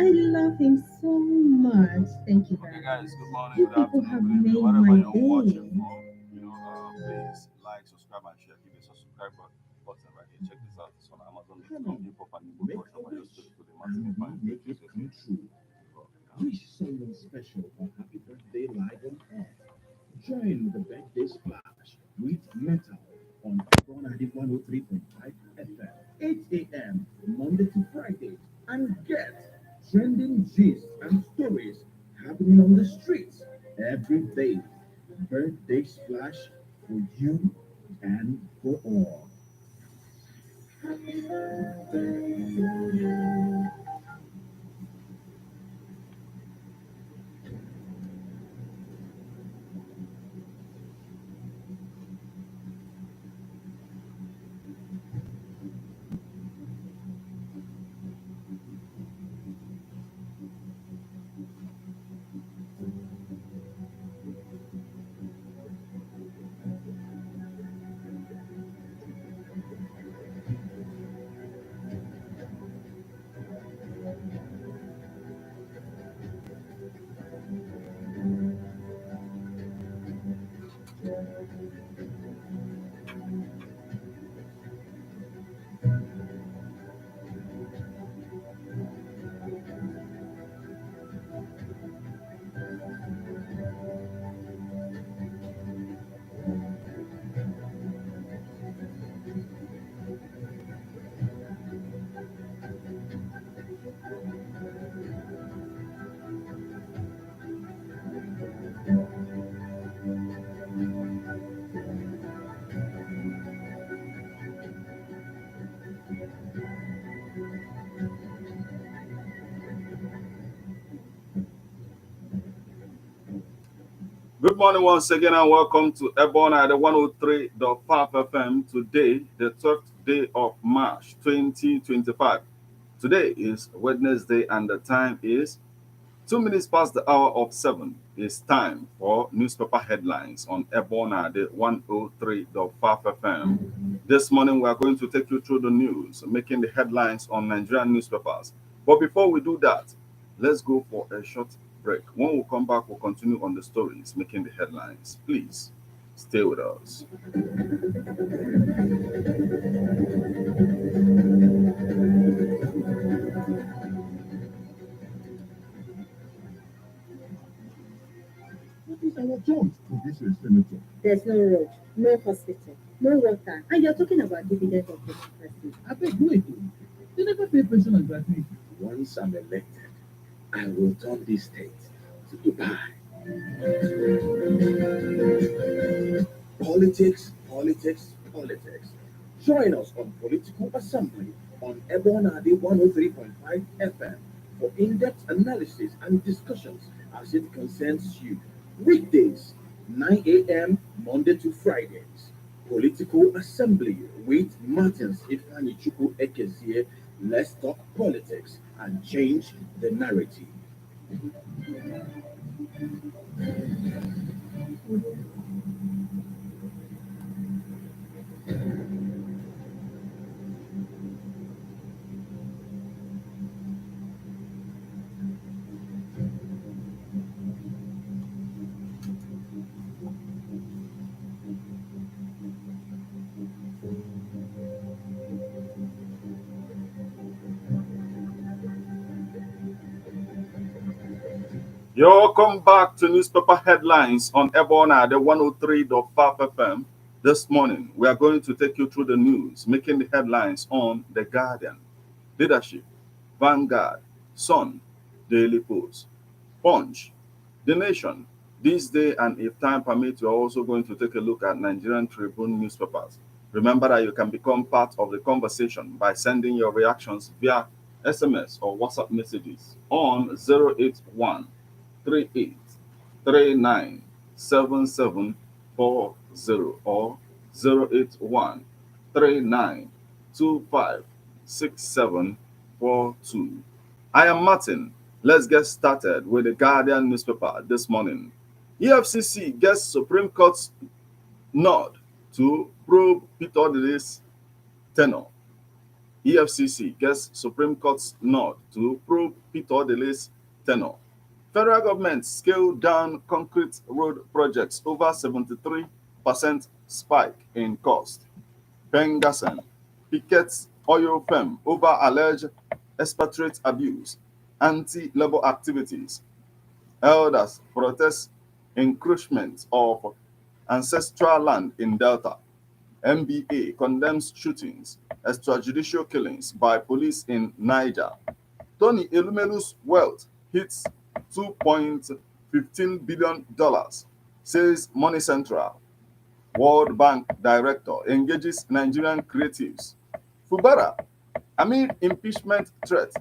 I love him so much. Thank you Okay, very guys. Good much. morning, You good people afternoon, have good evening, made wherever my you're watching day. from. Please like, subscribe, and share. Give us a subscribe button right here. Check this out. It's on Come Amazon.com. on, Hip Hop and Igbo make culture a by your wish story to the massive and we fine make it praises. come true. Wish someone special a happy birthday live on air. Join the birthday splash with metal on Ebon 103.5 FM, 8 a.m. Monday to Friday, and get trending gist and stories happening on the streets every day. Birthday splash for you and for all. Good morning once again, and welcome to Ebon at the 103.5 FM. Today, the 12th day of March 2025. Today is Wednesday, and the time is 2 minutes past the hour of 7. It's time for newspaper headlines on Ebona, the 103.5 FM. This morning, we are going to take you through the news, making the headlines on Nigerian newspapers. But before we do that, let's go for a short break. When we come back, we'll continue on the stories, making the headlines. Please stay with us. What is our choice to this senator? There's no road, no hospital, no water, and you're talking about dividend of democracy. I beg, wait. They never pay pension and gratuity. Once I'm elected, I will turn this state to Dubai. Politics, politics, politics. Join us on Political Assembly on Ebonadi 103.5 FM for in-depth analysis and discussions as it concerns you. Weekdays, 9 a.m. Monday to Fridays. Political Assembly with Martins Ifani Chuku Ekezie. Let's talk politics and change the narrative. You're welcome back to newspaper headlines on Ebona, the 103.5 FM. This morning, we are going to take you through the news, making the headlines on The Guardian, Leadership, Vanguard, Sun, Daily Post, Punch, The Nation. This day, and if time permits, we are also going to take a look at Nigerian Tribune newspapers. Remember that you can become part of the conversation by sending your reactions via SMS or WhatsApp messages on 081 38397740 or 08139256742. I am Martin. Let's get started with the Guardian newspaper this morning. EFCC gets Supreme Court's nod to probe Peter Odili's tenure. EFCC gets Supreme Court's nod to probe Peter Odili's tenure. Federal government scaled down concrete road projects over 73% spike in cost. Pengassan pickets oil firm over alleged expatriate abuse, anti-labor activities. Elders protest encroachment of ancestral land in Delta. NBA condemns shootings, extrajudicial killings by police in Niger. Tony Elumelu's wealth hits $2.15 billion, says Money Central. World Bank director engages Nigerian creatives. Fubara, amid impeachment threat,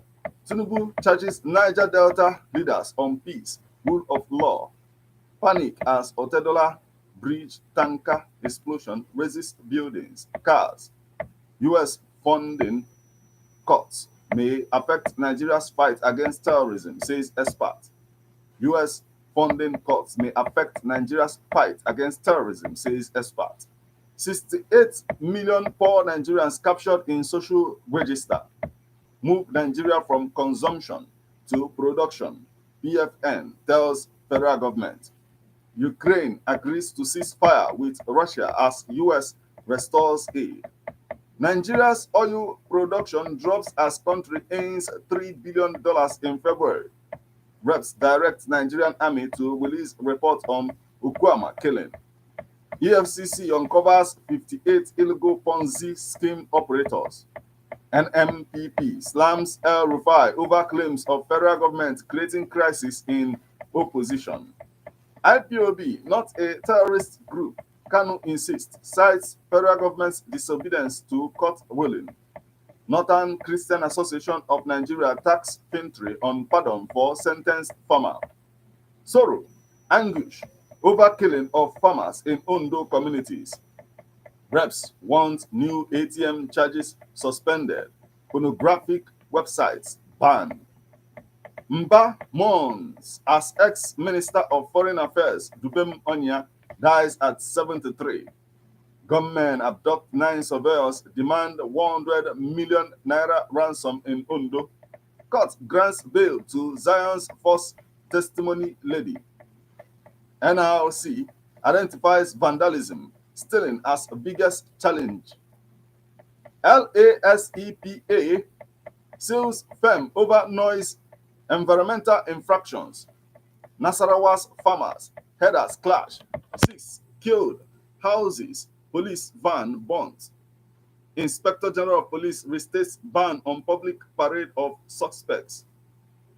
Tinubu charges Niger Delta leaders on peace, rule of law. Panic as Otedola bridge tanker explosion raises buildings, cars. U.S. funding cuts may affect Nigeria's fight against terrorism, says expert. U.S. funding cuts may affect Nigeria's fight against terrorism, says expert. 68 million poor Nigerians captured in social register move Nigeria from consumption to production, PFN tells federal government. Ukraine agrees to cease fire with Russia as US restores aid. Nigeria's oil production drops as country earns $3 billion in February. Reps direct Nigerian army to release report on Ukwama killing. EFCC uncovers 58 illegal Ponzi scheme operators. NMPP slams El Rufai over claims of federal government creating crisis in opposition. IPOB, not a terrorist group, Kanu insists, cites federal government's disobedience to court ruling. Northern Christian Association of Nigeria tax Fintry on pardon for sentenced farmer. Sorrow, anguish over killing of farmers in Ondo communities. Reps want new ATM charges suspended. Pornographic websites banned. Mba mourns as ex-minister of Foreign Affairs Dubem Onya dies at 73. Gunmen abduct 9 surveyors, demand 100 million naira ransom in Ondo. Court grants bail to Zion's first testimony lady. NRC identifies vandalism, stealing as biggest challenge. LASEPA sues firm over noise environmental infractions. Nasarawa's farmers, headers clash. 6 killed. Houses, police van burnt. Inspector General of Police restates ban on public parade of suspects.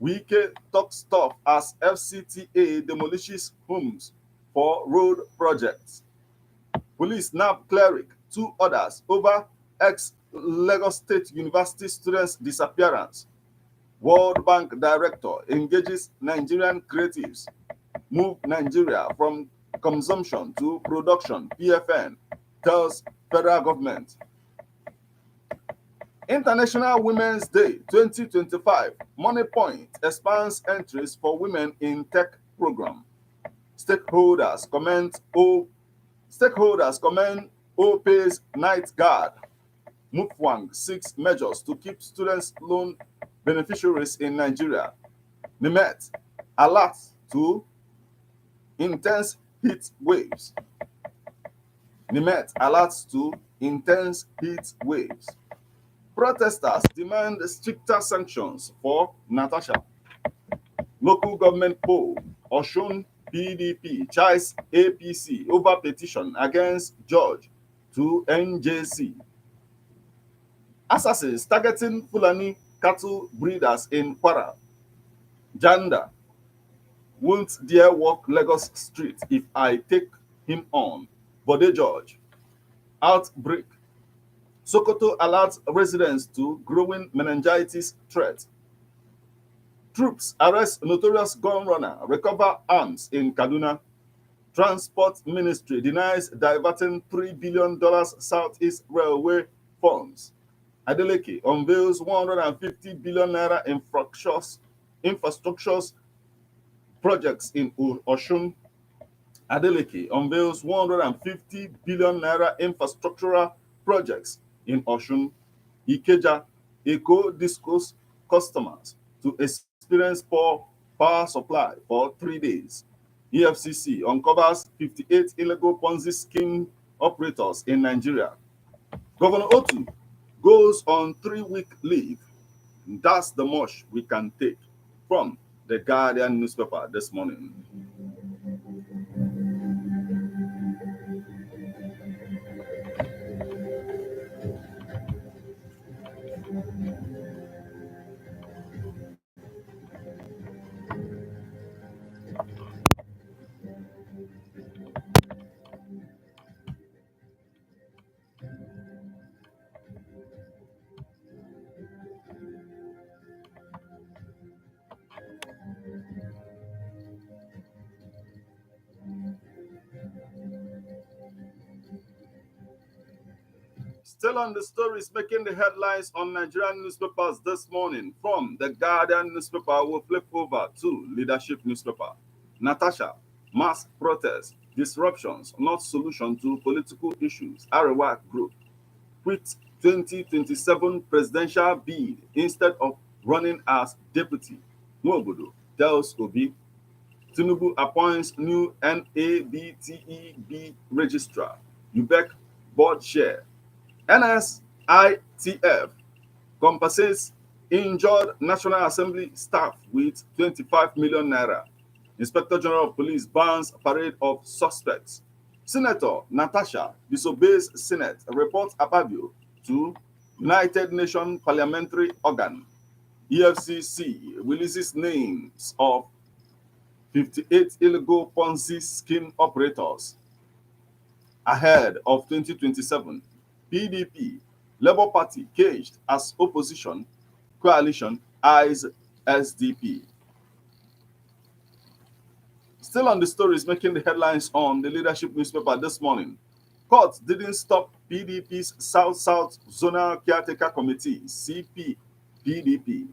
Wike talks tough as FCTA demolishes homes for road projects. Police nab cleric, 2 others over ex-Lagos State University students' disappearance. World Bank director engages Nigerian creatives. Move Nigeria from consumption to production, PFN, tells federal government. International Women's Day 2025, Money Point expands entries for women in tech program. Stakeholders commend OPay's night guard. Mufwang seeks measures to keep students loan beneficiaries in Nigeria. Nimet alert to intense heat waves. Nimet alerts to intense heat waves. Protesters demand stricter sanctions for Natasha. Local government poll, Oshun PDP chides APC over petition against George to NJC. Assassins targeting Fulani cattle breeders in Kwara. Janda won't dare walk Lagos street if I take him on. Bode George. Outbreak. Sokoto alerts residents to growing meningitis threat. Troops arrest notorious gun runner, recover arms in Kaduna. Transport Ministry denies diverting $3 billion Southeast Railway funds. Adeleke unveils 150 billion naira infrastructures projects in Oshun. Adeleke unveils 150 billion naira infrastructural projects in Oshun. Ikeja Eco Discos customers to experience poor power supply for 3 days. EFCC uncovers 58 illegal Ponzi scheme operators in Nigeria. Governor Otu goes on 3-week leave. That's the much we can take from the Guardian newspaper this morning. Still on the stories making the headlines on Nigerian newspapers this morning. From the Guardian newspaper, we'll flip over to leadership newspaper. Natasha, mass protests, disruptions, not solution to political issues. Arewa Group quit 2027 presidential bid instead of running as deputy. Nwobodo tells Obi. Tinubu appoints new NABTEB registrar. UBEC board chair. NSITF compensates injured National Assembly staff with 25 million naira. Inspector General of Police bans parade of suspects. Senator Natasha disobeys Senate, reports Akpabio to United Nations Parliamentary Organ. EFCC releases names of 58 illegal Ponzi scheme operators ahead of 2027. PDP, Labour Party caged as opposition coalition eyes SDP. Still on the stories making the headlines on the leadership newspaper this morning. Court didn't stop PDP's South-South Zonal Caretaker Committee, CP PDP.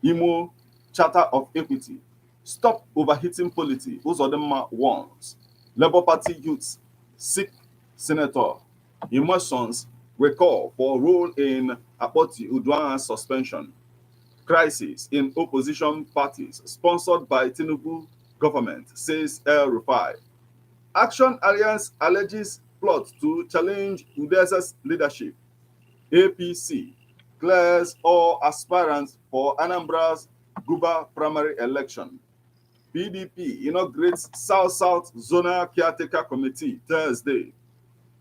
Imo Charter of Equity. Stop overheating polity. Uzodinma warns. Labour Party youths seek Senator Emotions recall for role in Apoti Uduaghan's suspension. Crisis in opposition parties sponsored by Tinubu government, says El Rufai. Action Alliance alleges plot to challenge Udesa's leadership. APC clears all aspirants for Anambra's Guba primary election. PDP inaugurates South-South Zonal Caretaker Committee Thursday.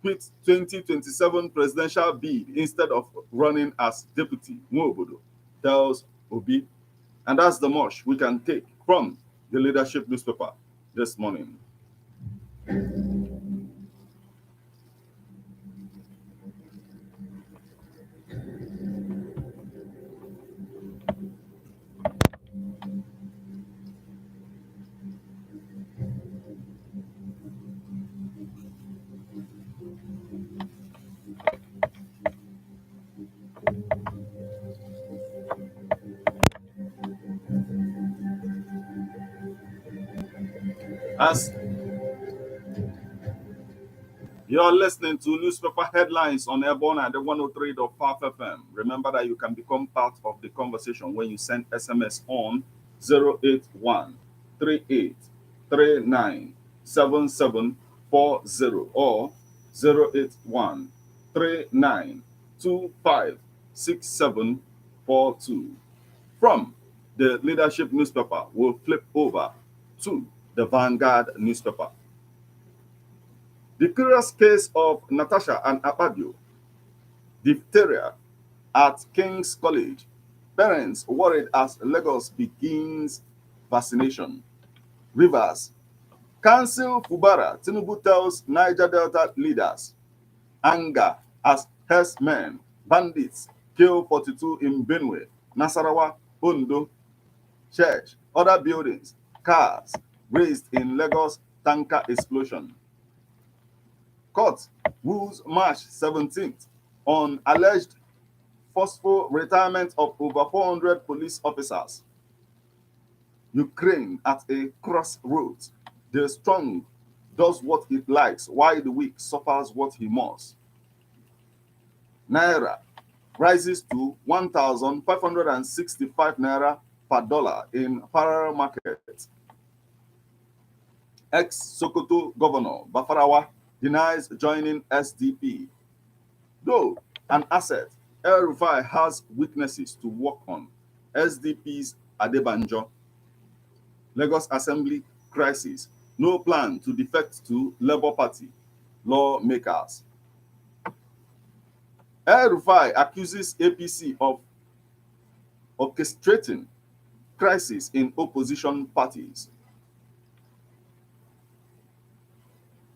Quit 2027 presidential bid instead of running as deputy. Nwobodo tells Obi. And that's the much we can take from the leadership newspaper this morning. As you're listening to newspaper headlines on Airborne at the 103.5 FM. Remember that you can become part of the conversation when you send SMS on 081 38 39 7740 or 081 39 25 6742. From the leadership newspaper, we'll flip over to the Vanguard newspaper. The curious case of Natasha and Akpabio, diphtheria at King's College. Parents worried as Lagos begins vaccination. Rivers. Cancel Fubara. Tinubu tells Niger Delta leaders. Anger as herdsmen, bandits kill 42 in Benue, Nasarawa, Ondo. Church. Other buildings. Cars raised in Lagos tanker explosion. Court rules March 17th on alleged forceful retirement of over 400 police officers. Ukraine at a crossroads. The strong does what it likes, while the weak suffers what he must. Naira. rises to 1,565 naira per dollar in parallel markets. Ex-Sokoto Governor Bafarawa denies joining SDP. Though an asset, El Rufai has weaknesses to work on. SDP's Adebanjo. Lagos Assembly crisis. No plan to defect to Labour Party. Lawmakers. El Rufai accuses APC of orchestrating crisis in opposition parties.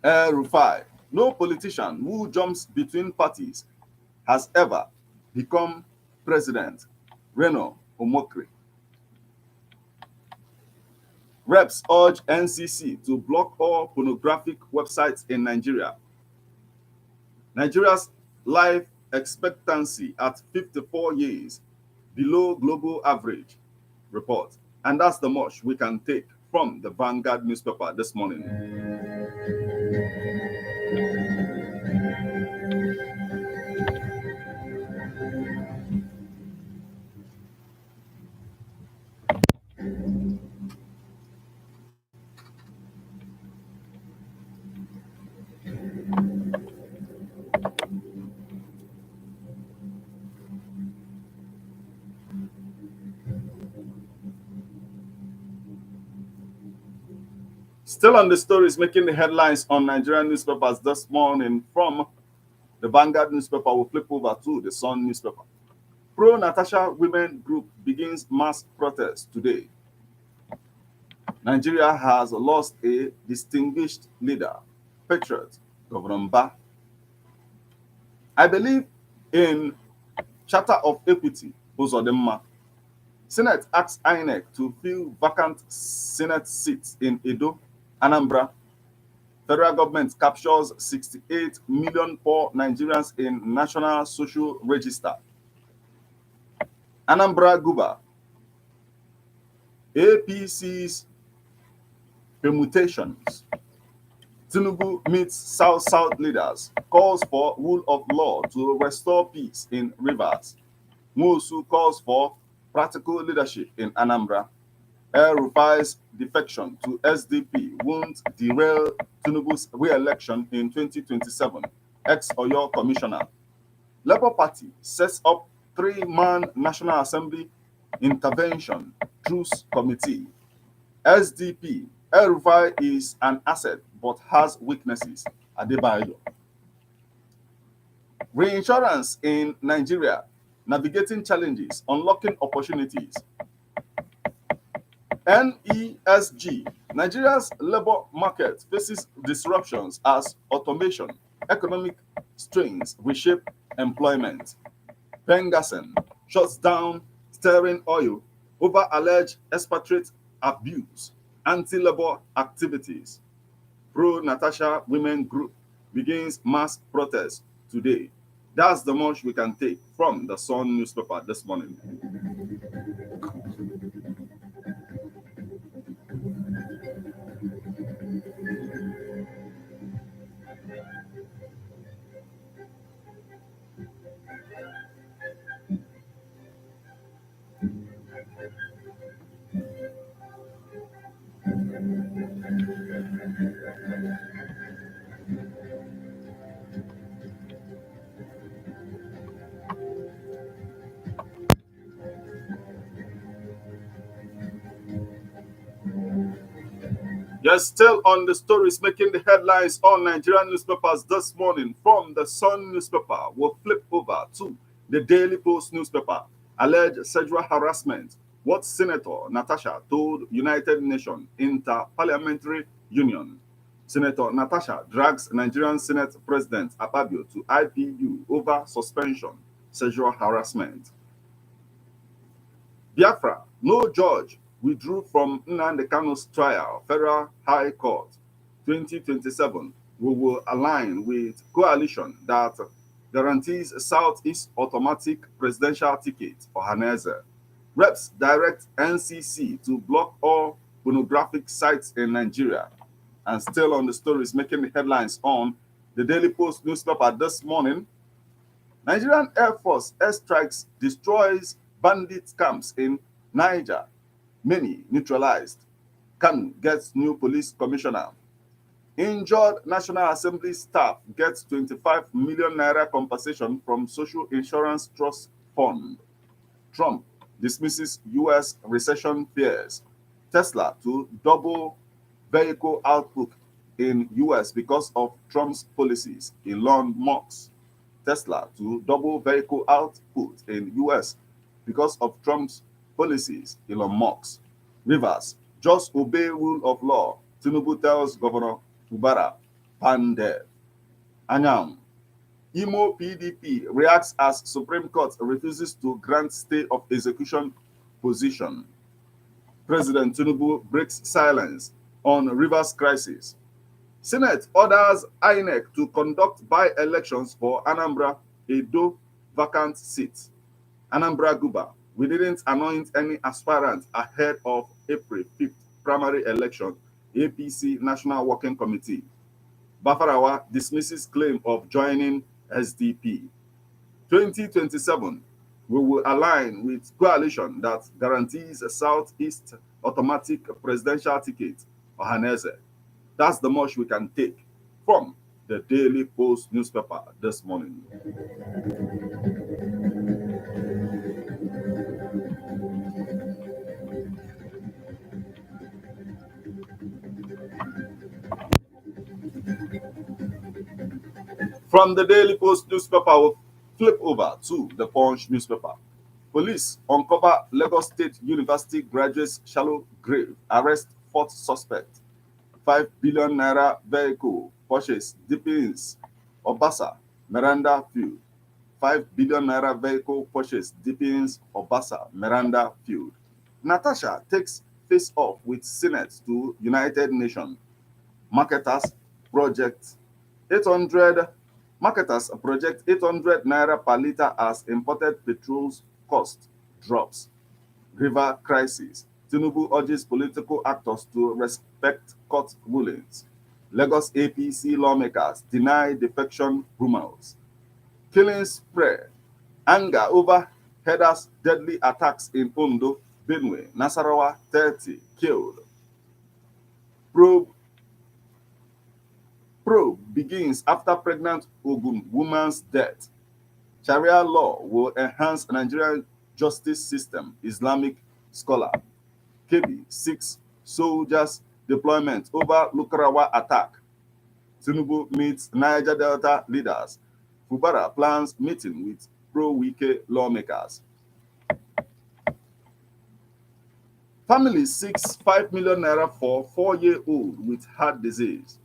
El Rufai. No politician who jumps between parties has ever become president. Reno Omokri. Reps urge NCC to block all pornographic websites in Nigeria. Nigeria's life expectancy at 54 years, below global average, report. And that's the much we can take from the Vanguard newspaper this morning. Still on the stories making the headlines on Nigerian newspapers this morning from the Vanguard newspaper, we'll flip over to the Sun newspaper. Pro-Natasha Women Group begins mass protest today. Nigeria has lost a distinguished leader, patriot, Governor Mba. I believe in Charter of Equity, Uzodimma. Senate asks INEC to fill vacant Senate seats in Edo, Anambra. Federal government captures 68 million poor Nigerians in National Social Register. Anambra Guba. APC's permutations. Tinubu meets South-South leaders, calls for rule of law to restore peace in rivers. Musu calls for practical leadership in Anambra. El Rufai's defection to SDP won't derail Tinubu's re-election in 2027. Ex-Oyo Commissioner. Labour Party sets up three-man National Assembly Intervention Truce Committee. SDP. El Rufai is an asset but has weaknesses. Adebayo. Reinsurance in Nigeria. Navigating challenges, unlocking opportunities. NESG. Nigeria's labor market faces disruptions as automation, economic strains reshape employment. Pengasen shuts down Sterling Oil over alleged expatriate abuse, anti-labor activities. Pro-Natasha Women Group begins mass protest today. That's the much we can take from the Sun newspaper this morning. You're still on the stories making the headlines on Nigerian newspapers this morning. From the Sun newspaper, we'll flip over to the Daily Post newspaper. Alleged sexual harassment. What Senator Natasha told United Nations Inter-Parliamentary Union. Senator Natasha drags Nigerian Senate President Akpabio to IPU over suspension, sexual harassment. Biafra, no judge withdrew from Nnamdi Kanu's trial, Federal High Court, 2027. We will align with coalition that guarantees Southeast automatic presidential ticket for Haneze. Reps direct NCC to block all pornographic sites in Nigeria. And still on the stories making the headlines on the Daily Post newspaper this morning, Nigerian Air Force airstrikes destroys bandit camps in Niger. Many neutralized. Kanu gets new police commissioner. Injured National Assembly staff gets 25 million naira compensation from Social Insurance Trust Fund. Trump dismisses US recession fears. Tesla to double vehicle output in US because of Trump's policies. Elon Musk. Tesla to double vehicle output in US because of Trump's policies. Elon Musk. Rivers. Just obey rule of law. Tinubu tells Governor Ubara. Pandev. Anyang. Imo PDP reacts as Supreme Court refuses to grant stay of execution position. President Tinubu breaks silence on Rivers crisis. Senate orders INEC to conduct by-elections for Anambra Edo vacant seats. Anambra Guba, we didn't anoint any aspirants ahead of April 5th primary election. APC National Working Committee. Bafarawa dismisses claim of joining SDP. 2027, we will align with coalition that guarantees a Southeast automatic presidential ticket, Ohaneze. That's the much we can take from the Daily Post newspaper this morning. From the Daily Post newspaper, we'll flip over to the Punch newspaper. Police uncover Lagos State University graduates shallow grave, arrest fourth suspect. 5 billion naira vehicle purchase deepens Obasa Miranda feud. 5 billion naira vehicle purchase deepens Obasa Miranda feud. Natasha takes face off with Senate to United Nations. Marketers project 800 marketers project 800 naira per litre as imported petrol's cost drops. River crisis. Tinubu urges political actors to respect court rulings. Lagos APC lawmakers deny defection rumors. Killing spread. Anger over headers' deadly attacks in Ondo, Benue, Nasarawa, 30 killed. Probe begins after pregnant Ogun woman's death. Sharia law will enhance Nigerian justice system. Islamic scholar. Kebbi 6 soldiers deployment over Lukarawa attack. Tinubu meets Niger Delta leaders. Fubara plans meeting with pro-Wike lawmakers. Family seeks 5 million naira for 4-year-old with heart disease.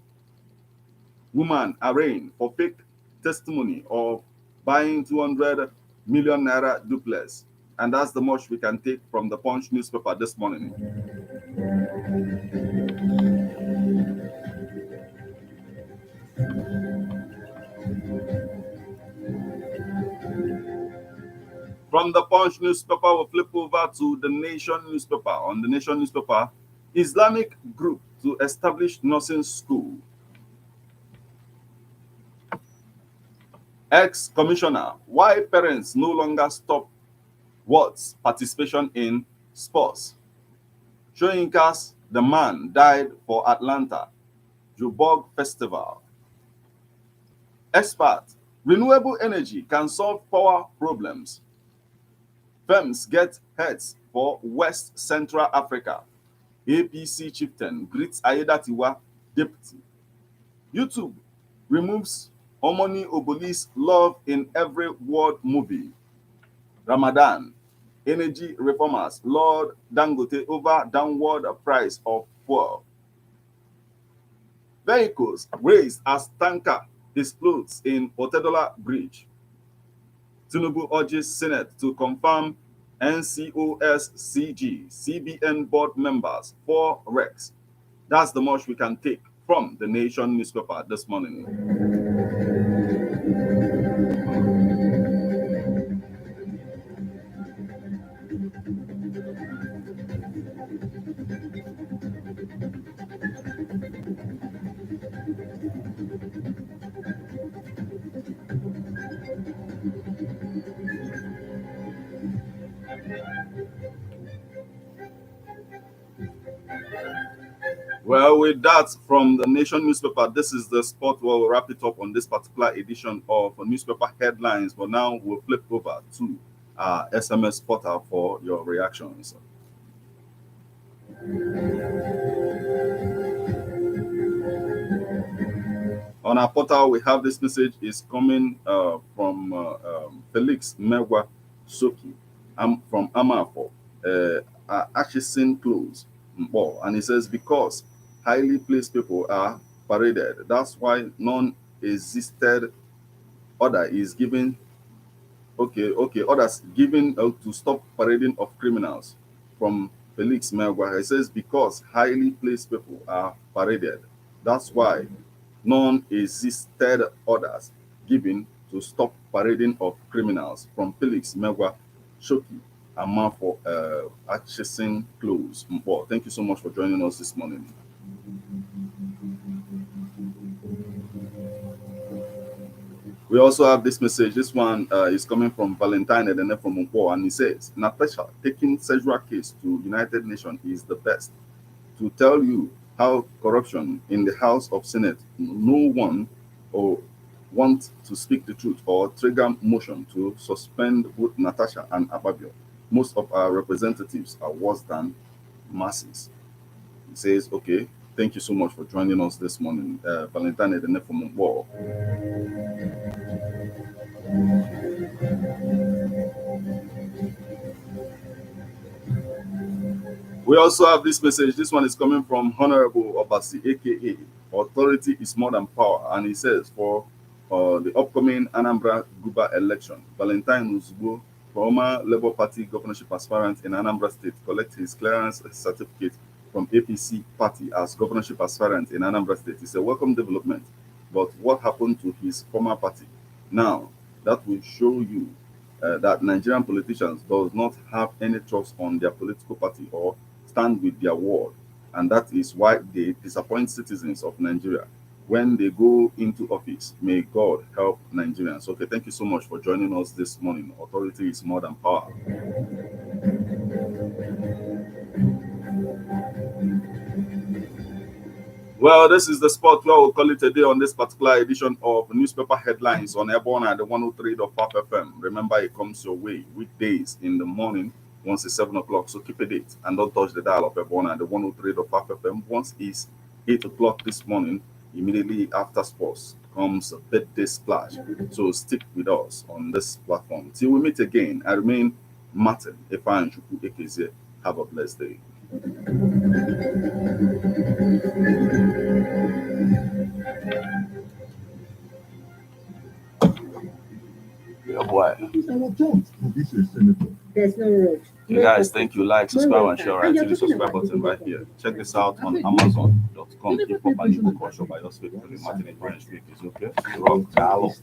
Woman arraigned for fake testimony of buying 200 million naira duplex. And that's the much we can take from the Punch newspaper this morning. From the Punch newspaper, we'll flip over to the Nation newspaper. On the Nation newspaper, Islamic group to establish nursing school. Ex-commissioner, why parents no longer stop Watts' participation in sports. Shoyinka's The Man Died for Atlanta. Joburg Festival. Expert, renewable energy can solve power problems. Firms get heads for West Central Africa. APC chieftain greets Ayedatiwa deputy. YouTube removes Omoni Oboli's love in every world movie. Ramadan, energy reformers Lord Dangote over downward price of fuel. Vehicles raised as tanker explodes in Otedola Bridge. Tinubu urges Senate to confirm NCOSCG CBN board members for Rex. That's the much we can take from the Nation newspaper this morning. Well, with that from the Nation newspaper, this is the spot where we'll wrap it up on this particular edition of newspaper headlines. But now we'll flip over to SMS portal for your reactions. On our portal, we have this message is coming from Felix Mewa Soki from Amafo, Atchison Close, Mbo. And he says, because highly placed people are paraded, that's why non-existed order is given. Okay, orders given to stop parading of criminals from Felix Mewa. He says, because highly placed people are paraded, that's why non-existed orders given to stop parading of criminals from Felix Megwa Shoki Ama for Atchison Close. Mpo. Thank you so much for joining us this morning. We also have this message. This one is coming from Valentine and then from Mpo, and he says, Natasha taking sexual case to United Nations is the best. To tell you how corruption in the House of Senate, no one or want to speak the truth or trigger motion to suspend both Natasha and Ababio. Most of our representatives are worse than masses. He says, okay, thank you so much for joining us this morning. Valentine Edene from Mbo. We also have this message. This one is coming from Honorable Obasi, aka Authority is More Than Power. And he says, for the upcoming Anambra Guba election, Valentine Uzugbo, former Labour Party governorship aspirant in Anambra State, collects his clearance certificate from APC Party as governorship aspirant in Anambra State. It's a welcome development. But what happened to his former party? Now, that will show you that Nigerian politicians does not have any trust on their political party or stand with their word, and that is why they disappoint citizens of Nigeria when they go into office. May God help Nigerians. Okay, thank you so much for joining us this morning. Authority is more than power. Well, this is the spot where we'll call it a day on this particular edition of newspaper headlines on Airborne at the 103.5 FM. Remember, it comes your way weekdays in the morning once it's 7 o'clock. So keep a date and don't touch the dial of Airborne at the 103.5 FM. Once it's 8 o'clock this morning, immediately after sports comes a birthday splash. So stick with us on this platform. Till we meet again, I remain Martin Efan Chuku Ekeze. Have a blessed day. Yeah, boy. There's no road. You guys, thank you. Like, subscribe, and share. Right to the subscribe button right here. Check this out on Amazon.com. Hip Hop and Igbo Culture by yours faithfully, Martin Efan Chuku Ekeze. Okay, rock, dialogue.